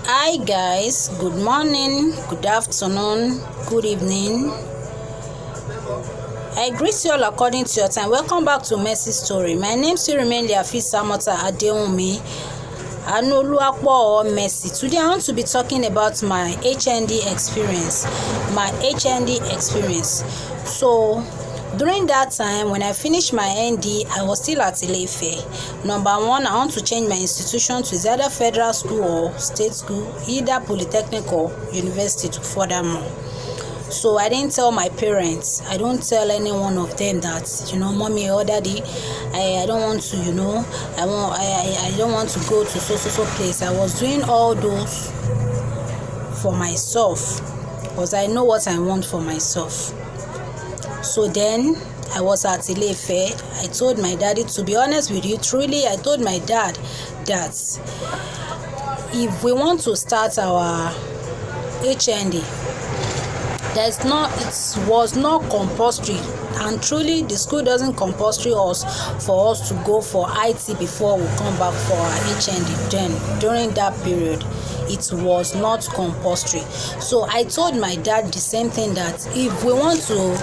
Hi guys, good morning, good afternoon, good evening. I greet you all according to your time. Welcome back to Hnd Story. My name still remains Hafiz Samota Adewumi Anoluapo or Mercy. Today I want to be talking about my HND experience. So during that time, when I finished my ND, I was still at Ile-Ife. Number one, I want to change my institution to either federal school or state school, either polytechnic or university to furthermore. So I didn't tell my parents. I don't tell any one of them that, mommy or daddy, I don't want to, I don't want to go to so place. I was doing all those for myself because I know what I want for myself. So then I was at Ile-Ife. I told my daddy, to be honest with you, truly, I told my dad that if we want to start our HND, it was not compulsory, and truly the school doesn't compulsory for us to go for IT before we come back for our HND. Then during that period, it was not compulsory. So I told my dad the same thing, that if we want to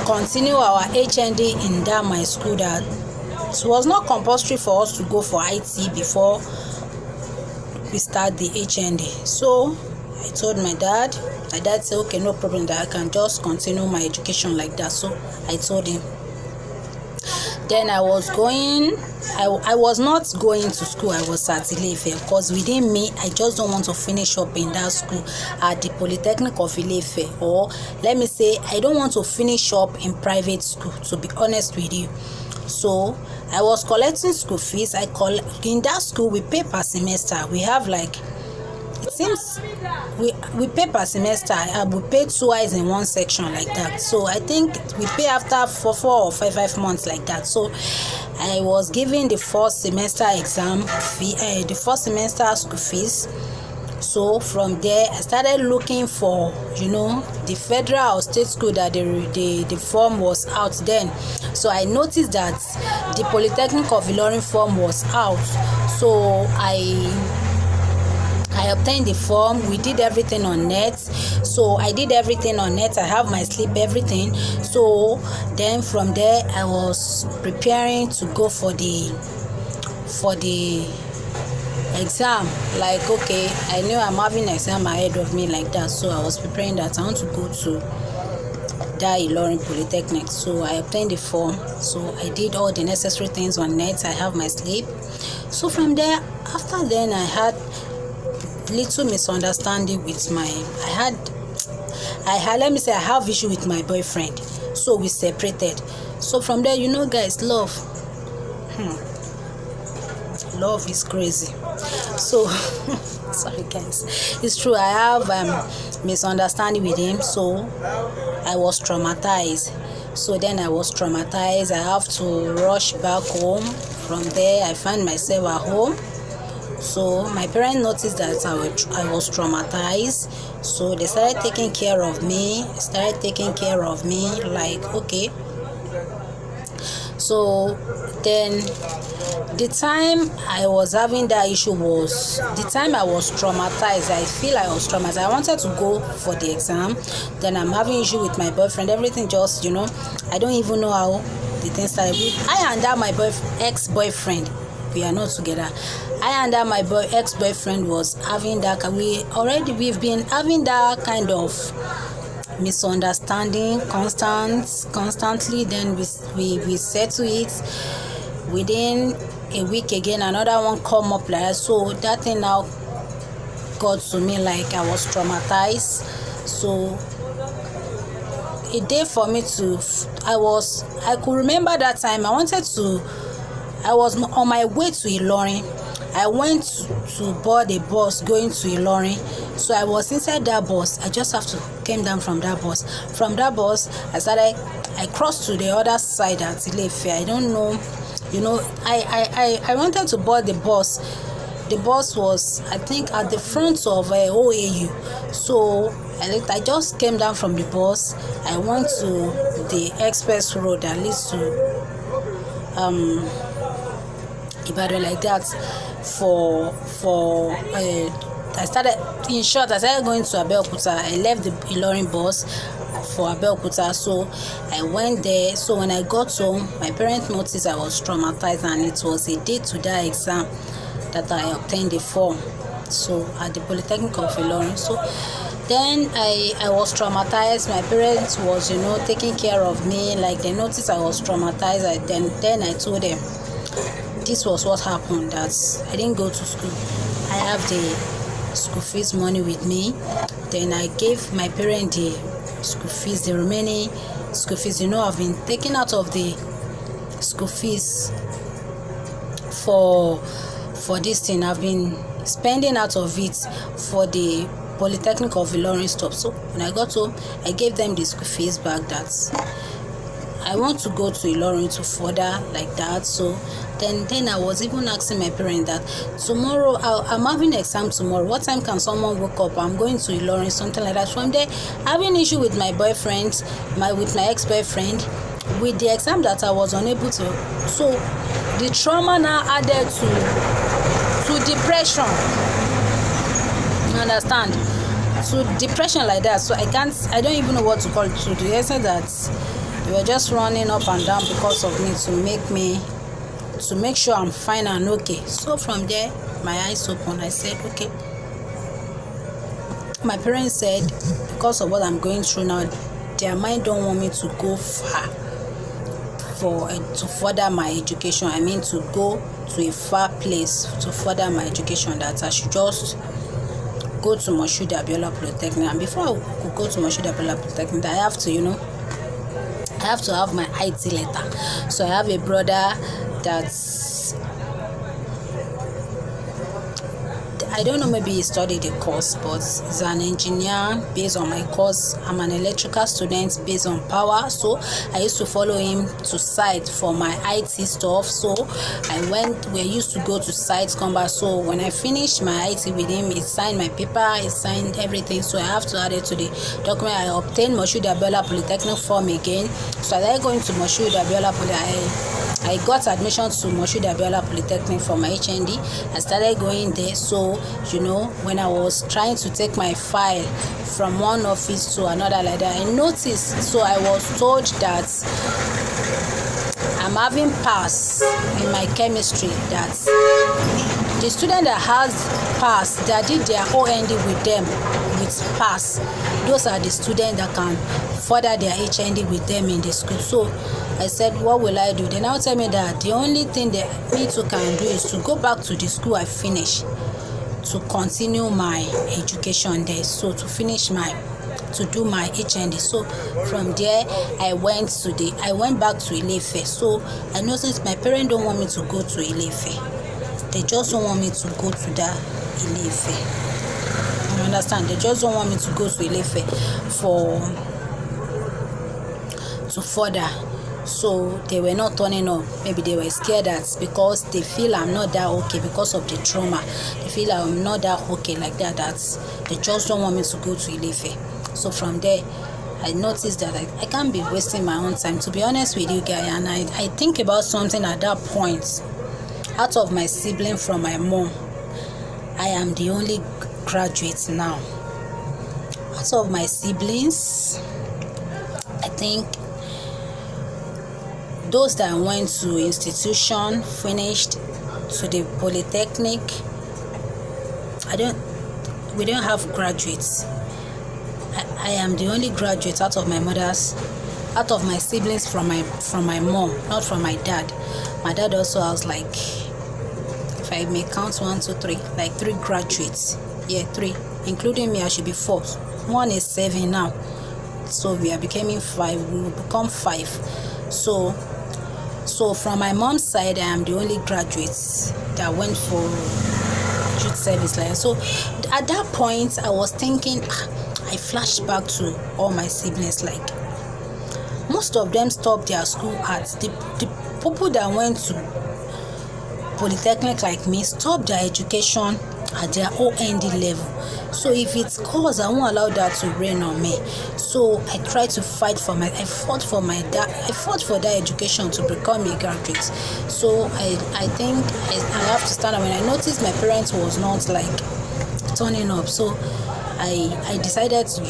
continue our HND in that my school, that it was not compulsory for us to go for IT before we start the HND. So I told my dad. My dad said, okay, no problem, that I can just continue my education like that. So I told him. Then I was not going to school. I was at Ile-Ife because within me, I just don't want to finish up in that school at the Polytechnic of Ile-Ife, or let me say, I don't want to finish up in private school, to be honest with you. So I was collecting school fees. In that school, we pay per semester. We have it seems we pay per semester. We pay twice in one section like that. So I think we pay after 4 or 5 months like that. So I was given the first semester exam fee, the first semester school fees. So from there, I started looking for, the federal or state school that the form was out then. So I noticed that the Polytechnic of Ilorin form was out. So I obtained the form. We did everything on net. So I did everything on net. I have my slip, everything. So then from there, I was preparing to go for the exam. Like, okay, I knew I'm having an exam ahead of me like that. So I was preparing that I want to go to that Ilorin Polytechnic. So I obtained the form. So I did all the necessary things on net. I have my slip. So from there, after then, I had little misunderstanding with I have issue with my boyfriend. So we separated. So from there, guys, love is crazy. So sorry guys, it's true, I have misunderstanding with him. So I was traumatized. I have to rush back home. From there, I find myself at home. So my parents noticed that I was traumatized. So they started taking care of me. Like, okay. So then the time I was having that issue was the time I was traumatized. I feel I was traumatized. I wanted to go for the exam. Then I'm having issue with my boyfriend. Everything just, I don't even know how the thing started. I and that my ex-boyfriend, we are not together. I and that my ex-boyfriend was having that. We've been having that kind of misunderstanding constantly. Then we settle it. Within a week again, another one come up like that. So that thing now got to me, like I was traumatized. So a day for me to I could remember that time I was on my way to Ilorin. I went to board a bus going to Ilorin. So I was inside that bus. I just have to came down from that bus. From that bus, I crossed to the other side at Ile-Ife. I don't know, I wanted to board the bus. The bus was, I think, at the front of OAU. So I just came down from the bus. I went to the express road that leads to Ibadan like that for I started going to Abeokuta. I left the Ilorin bus for Abeokuta, so I went there. So when I got home, my parents noticed I was traumatized, and it was a day to that exam that I obtained the form, so at the Polytechnic of Ilorin. So then I was traumatized. My parents was, taking care of me. Like, they noticed I was traumatized. Then I told them this was what happened, that I didn't go to school. I have the school fees money with me. Then I gave my parents the school fees, the remaining school fees. I've been taken out of the school fees for this thing. I've been spending out of it for the Polytechnic of Ilorin stuff. So when I got home, I gave them the school fees back, that I want to go to Ilorin to further like that. So then I was even asking my parents that tomorrow I'm having an exam tomorrow. What time can someone wake up? I'm going to Ilorin, something like that. From there, having issue with my boyfriend, with my ex-boyfriend, with the exam that I was unable to. So the trauma now added to depression. You understand? To depression like that. So I don't even know what to call it, to the extent that they were just running up and down because of me, to make sure I'm fine and okay. So from there, my eyes open. I said, okay. My parents said, because of what I'm going through now, their mind don't want me to go far to further my education. I mean, to go to a far place to further my education, that I should just go to Moshood Abiola Polytechnic. And before I could go to Moshood Abiola Polytechnic, I have to have my IT letter. So I have a brother that's, I don't know, maybe he studied the course, but he's an engineer based on my course. I'm an electrical student based on power. So I used to follow him to site for my IT stuff. So we used to go to site, come back. So when I finished my IT with him, he signed my paper, he signed everything. So I have to add it to the document. I obtained Moshood Abiola Polytechnic form again. So I started going to Moshood Abiola Polytechnic. I got admission to Moshood Abiola Polytechnic for my HND. I started going there. So, when I was trying to take my file from one office to another like that, I noticed. So I was told that I'm having pass in my chemistry, that the student that has pass, that did their OND with them with pass, those are the students that can further their HND with them in the school. So I said, what will I do? They now tell me that the only thing that me too can do is to go back to the school I finished, to continue my education there. So to do my HND. So from there, I went back to Ile-Ife. So I noticed my parents don't want me to go to Ile-Ife. They just don't want me to go to that Ile-Ife. You understand? They just don't want me to go to Ile-Ife to further. So they were not turning up. Maybe they were scared that because they feel I'm not that okay because of the trauma. They feel I'm not that okay like that they just don't want me to go to Ile-Ife. So from there, I noticed that I can't be wasting my own time, to be honest with you guys. And I think about something at that point. Out of my sibling from my mom, I am the only graduate now. Out of my siblings, I think those that went to institution, finished to the Polytechnic, we don't have graduates. I am the only graduate out of my siblings from my mom, not from my dad. My dad also has, like, if I may count 1, 2, 3, like 3 graduates. Yeah, 3, including me. I should be 4. One is 7 now, so we are becoming 5. We will become 5. So from my mom's side, I am the only graduate that went for youth service line. So at that point, I was thinking, I flashed back to all my siblings. Like, most of them stopped their school at the people that went to Polytechnic like me stopped their education at their OND level. So if it's cause, I won't allow that to rain on me. So I tried to I fought for that education to become a graduate. So I think I have to stand up. When I noticed my parents was not like turning up. So I decided to,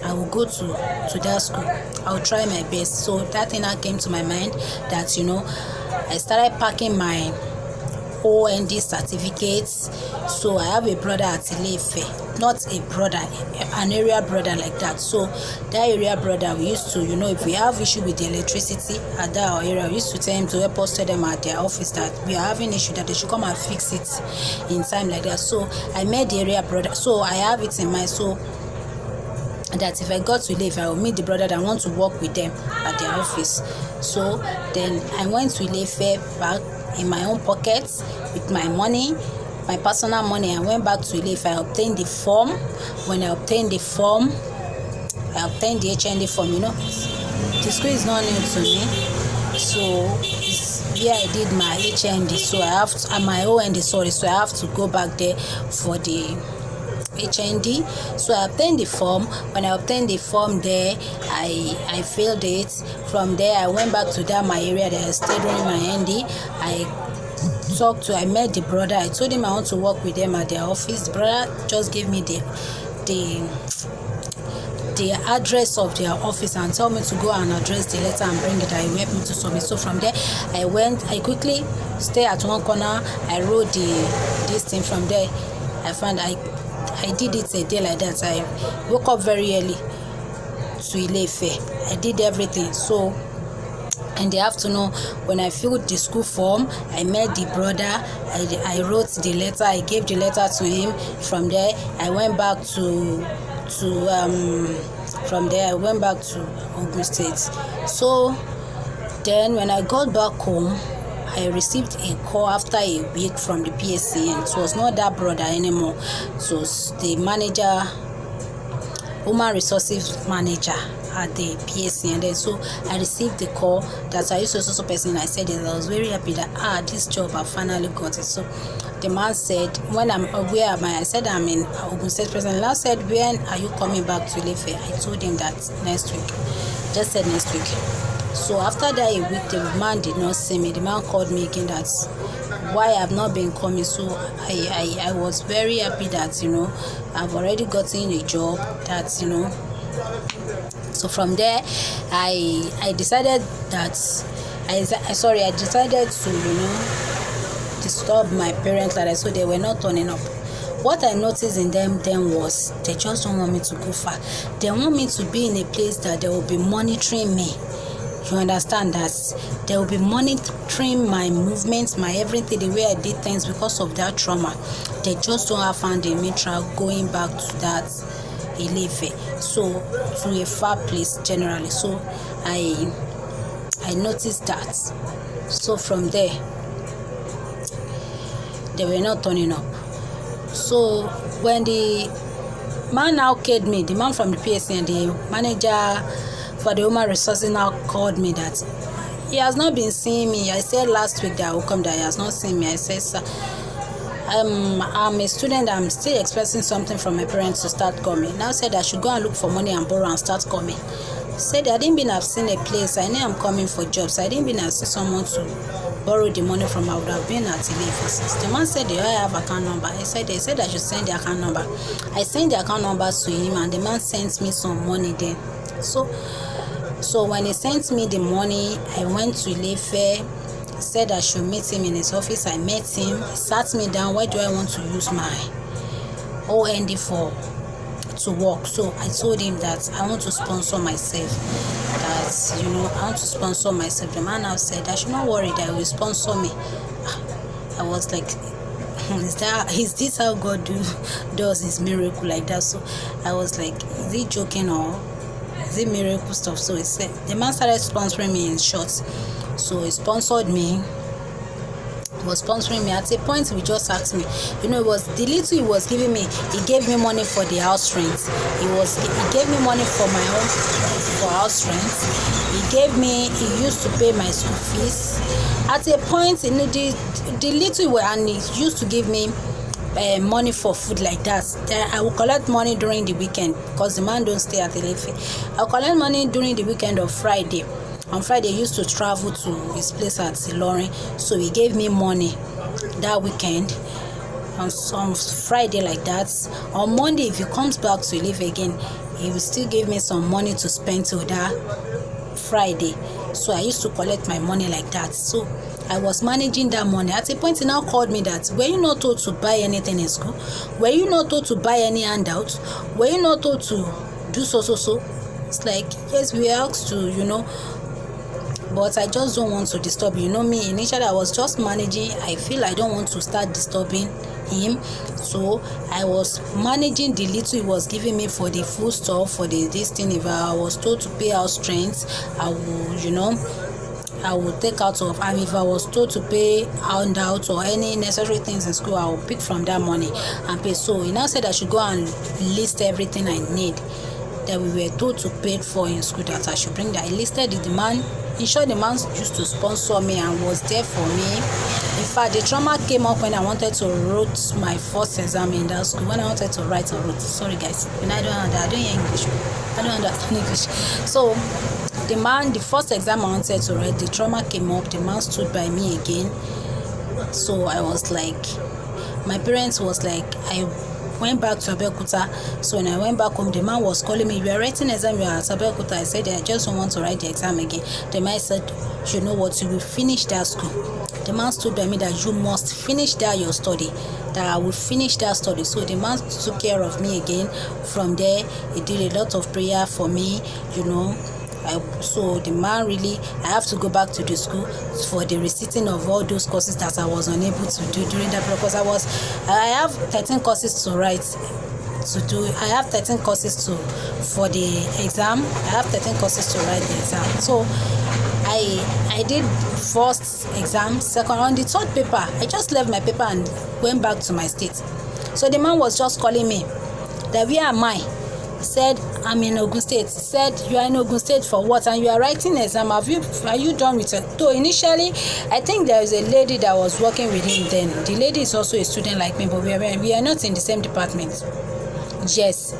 I will go to that school. I will try my best. So that thing that came to my mind that I started packing my Hnd certificates. So I have a brother at Ilefe, not a brother, an area brother like that. So that area brother, we used to, if we have issue with the electricity at that area, we used to tell him to help us tell them at their office that we are having issue, that they should come and fix it in time like that. So I met the area brother. So I have it in mind. So that if I got to Ilefe, I will meet the brother that want to work with them at their office. So then I went to Ilefe back in my own pockets with my money, my personal money. I went back to Ilefe. I obtained the form. When I obtained the form, I obtained the Hnd form. The school is not new to me, so it's where I did my Hnd. So I have to, my Hnd Story. So I have to go back there for the Hnd. So I obtained the form. When I obtained the form there, I filled it. From there I went back to that my area that I stayed during my Hnd. I met the brother. I told him I want to work with them at their office. The brother just gave me the address of their office and told me to go and address the letter and bring it. I helped me to submit. So from there I quickly stay at one corner. I wrote this thing. From there I found I did it a day like that. I woke up very early to Ilefe. I did everything. So in the afternoon, when I filled the school form, I met the brother. I wrote the letter. I gave the letter to him. From there, I went back to Ogun State. So then, when I got back home, I received a call after a week from the PSCN. It was not that brother anymore. It was the manager, human resources manager at the PSC. And then so I received the call that I used to also person. I said that I was very happy that this job I finally got it. So the man said, where am I? I said I'm in Ogun State President. Now said, when are you coming back to Ilefe? I told him that next week. Just said next week. So after that a week, the man did not see me. The man called me again that why I have not been coming. So I was very happy that I've already gotten a job that So from there I decided that I decided to disturb my parents that I saw they were not turning up. What I noticed in them then was they just don't want me to go far. They want me to be in a place that they will be monitoring me. You understand that they will be monitoring my movements, my everything, the way I did things because of that trauma. They just don't have found in me going back to that Ilefe, so to a far place generally. So I noticed that. So from there, they were not turning up. So when the man now called me, the man from the PSC and the manager for the human resources now called me that he has not been seeing me. I said last week that I will come, that he has not seen me. I said, sir, I'm a student. I'm still expecting something from my parents to start coming. Now said I should go and look for money and borrow and start coming. Said I didn't been have seen a place. I know I'm coming for jobs. I didn't been have seen someone to borrow the money from. I would have been at Ilefe. The man said, do I have account number? They said I should send the account number. I sent the account number to him and the man sent me some money then. So when he sent me the money, I went to Ilefe. He said I should meet him in his office. I met him. He sat me down. Where do I want to use my Hnd for to work? So I told him that I want to sponsor myself. That I want to sponsor myself. The man now said I should not worry that he will sponsor me. I was like, is this how God does his miracle like that? So I was like, is he joking or is it miracle stuff? So he said the man started sponsoring me in short. So he sponsored me. He was sponsoring me. At a point he just asked me, it was the little he was giving me. He gave me money for the house rent. He gave me money for my own for house rent. He used to pay my school fees. At a point, the little and he used to give me money for food like that. Then I will collect money during the weekend because the man don't stay at the Ilefe. I'll collect money during the weekend of Friday. On Friday, he used to travel to his place at Ilorin, so he gave me money that weekend. on Friday like that. On Monday, if he comes back to leave again, he will still give me some money to spend till that Friday. So I used to collect my money like that. So I was managing that money. At a point, he now called me that, were you not told to buy anything in school? Were you not told to buy any handouts? Were you not told to do so? It's like, yes, we were asked to, but I just don't want to disturb you. Me, initially I was just managing. I feel I don't want to start disturbing him, so I was managing the little he was giving me for the food stuff, for this thing. If I was told to pay out strength, I will take out of, and if I was told to pay handout or any necessary things in school, I will pick from that money and pay. So he now said I should go and list everything I need that we were told to pay for in school, that I should bring that. I listed the man. In short, the man used to sponsor me and was there for me. In fact, the trauma came up when I wanted to write my first exam in that school. When I wanted to write or wrote, sorry guys, I don't hear English. I don't understand English. So the first exam I wanted to write, the trauma came up. The man stood by me again. So I was like, my parents was like, I went back to Abeokuta. So when I went back home, the man was calling me, "You are writing exam, you are at Abeokuta." I said, "I just don't want to write the exam again." The man said, "You know what, you will finish that school." The man stood by me that you must finish that your study, that I will finish that study. So the man took care of me again. From there, he did a lot of prayer for me, so the man really, I have to go back to the school for the receipting of all those courses that I was unable to do during that, because I have 13 courses to write to do. I have 13 courses for the exam. I have 13 courses to write the exam. So I did first exam, second. On the third paper, I just left my paper and went back to my state. So the man was just calling me that, "Where am I?" Said, "I'm in Ogun State." Said, "You are in Ogun State for what? And you are writing exam. Are you done with it?" So initially, I think there is a lady that was working with him then. The lady is also a student like me, but we are not in the same department. Yes,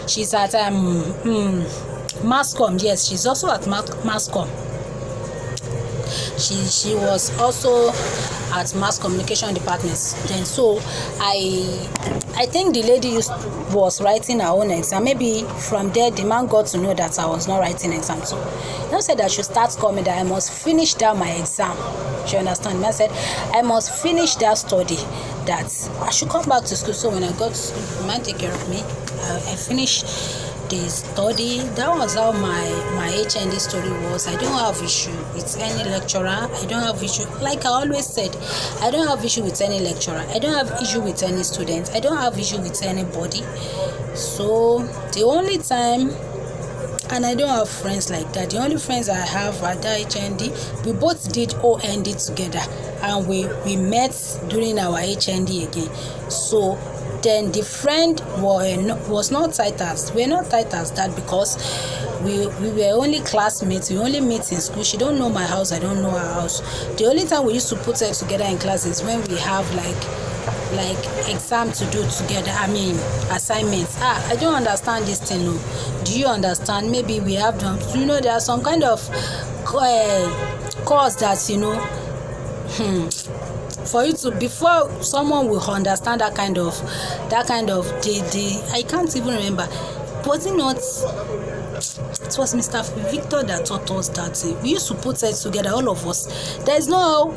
she's at Masscom. Yes, she's also at Masscom. She was also at mass communication department then. So I think the lady was writing her own exam. Maybe from there the man got to know that I was not writing exam. So he said I should start coming, that I must finish that my exam. You understand? Man said I must finish that study, that I should come back to school. So when I got to school, the man take care of me. I finished the study. That was how my Hnd story was. I don't have issue with any lecturer. I don't have issue, like I always said, I don't have issue with any lecturer. I don't have issue with any student. I don't have issue with anybody. So the only time, and I don't have friends like that. The only friends I have are the Hnd. We both did Hnd together, and we met during our Hnd again. So then the friend was not tight as, we're not tight as that, because we were only classmates. We only meet in school. She don't know my house, I don't know her house. The only time we used to put her together in class is when we have like exam to do together. I mean assignments. I don't understand this thing. No, do you understand? Maybe we have done. There are some kind of course that for you to, before someone will understand that kind of the I can't even remember. Was it not? It was Mr. Victor that taught us that we used to put it together, all of us. There is no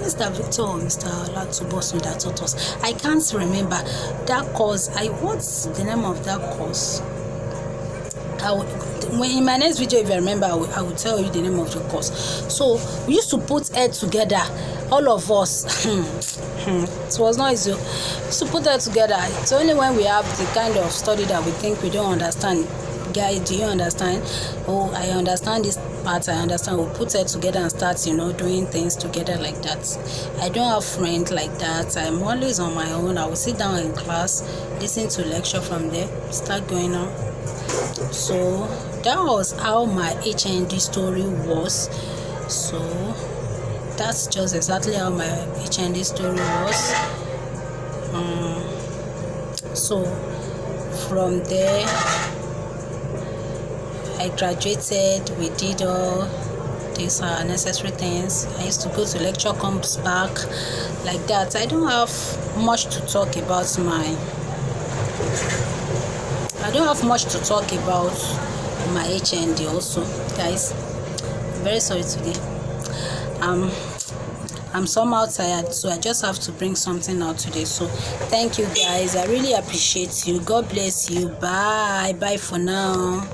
Mr. Victor or Mr. Latubosu that taught us. I can't remember that course. What's the name of that course? In my next video, if I remember, I will tell you the name of the course. So we used to put it together, all of us. It was not easy. We used to put it together. It's only when we have the kind of study that we think we don't understand. Guys, do you understand? Oh, I understand this part. I understand. We'll put it together and start, doing things together like that. I don't have friends like that. I'm always on my own. I will sit down in class, listen to lecture, from there start going on. So that was how my Hnd story was. So that's just exactly how my Hnd story was. So from there I graduated. We did all these are necessary things. I used to go to lecture, comes back like that. I don't have much to talk about my HND also, guys. I'm very sorry today. I'm somehow tired, so I just have to bring something out today. So thank you guys, I really appreciate you. God bless you. Bye for now.